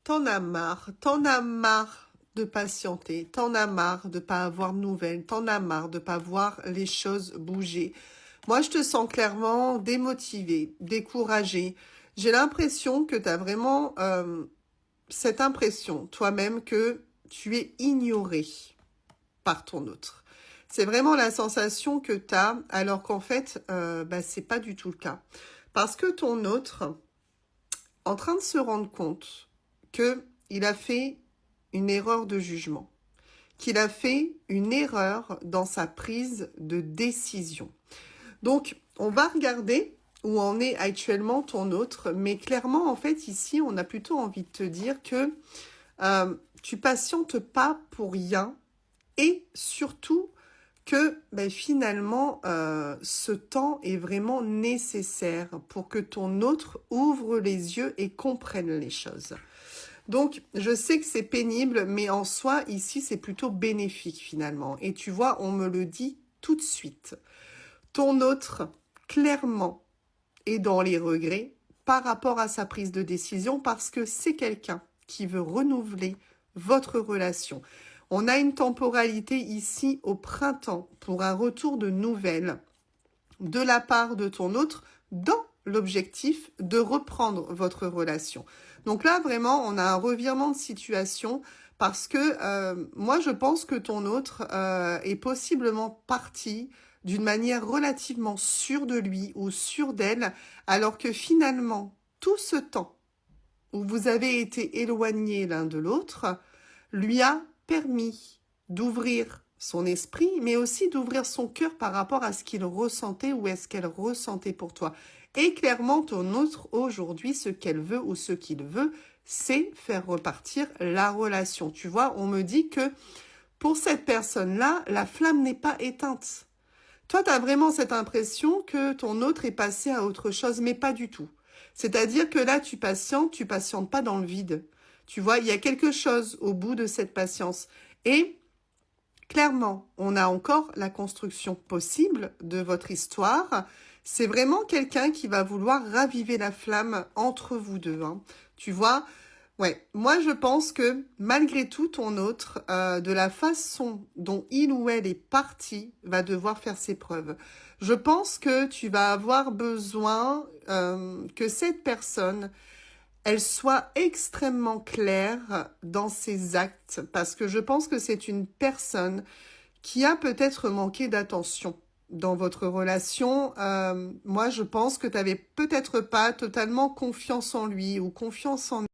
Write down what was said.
t'en as marre de patienter, t'en as marre de pas avoir de nouvelles, t'en as marre de pas voir les choses bouger. Moi, je te sens clairement démotivée, découragée. J'ai l'impression que tu as vraiment cette impression toi-même que tu es ignoré par ton autre. C'est vraiment la sensation que tu as, alors qu'en fait, c'est pas du tout le cas. Parce que ton autre, en train de se rendre compte qu'il a fait une erreur de jugement, qu'il a fait une erreur dans sa prise de décision. Donc, on va regarder où en est actuellement ton autre, mais clairement, en fait, ici, on a plutôt envie de te dire que tu patientes pas pour rien et surtout que finalement, ce temps est vraiment nécessaire pour que ton autre ouvre les yeux et comprenne les choses. Donc, je sais que c'est pénible, mais en soi, ici, c'est plutôt bénéfique finalement. Et tu vois, on me le dit tout de suite. Ton autre, clairement, est dans les regrets par rapport à sa prise de décision parce que c'est quelqu'un qui veut renouveler votre relation. On a une temporalité ici au printemps pour un retour de nouvelles de la part de ton autre dans l'objectif de reprendre votre relation. Donc là, vraiment, on a un revirement de situation parce que moi, je pense que ton autre est possiblement parti d'une manière relativement sûre de lui ou sûre d'elle, alors que finalement, tout ce temps où vous avez été éloignés l'un de l'autre, lui a permis d'ouvrir son esprit, mais aussi d'ouvrir son cœur par rapport à ce qu'il ressentait ou est-ce qu'elle ressentait pour toi. Et clairement, ton autre, aujourd'hui, ce qu'elle veut ou ce qu'il veut, c'est faire repartir la relation. Tu vois, on me dit que pour cette personne-là, la flamme n'est pas éteinte. Toi, tu as vraiment cette impression que ton autre est passé à autre chose, mais pas du tout. C'est-à-dire que là, tu patientes pas dans le vide. Tu vois, il y a quelque chose au bout de cette patience. Et clairement, on a encore la construction possible de votre histoire. C'est vraiment quelqu'un qui va vouloir raviver la flamme entre vous deux. Hein. Tu vois, ouais, moi je pense que malgré tout, ton autre, de la façon dont il ou elle est parti, va devoir faire ses preuves. Je pense que tu vas avoir besoin que cette personne, elle soit extrêmement claire dans ses actes, parce que je pense que c'est une personne qui a peut-être manqué d'attention dans votre relation. Moi, je pense que tu n'avais peut-être pas totalement confiance en lui ou confiance en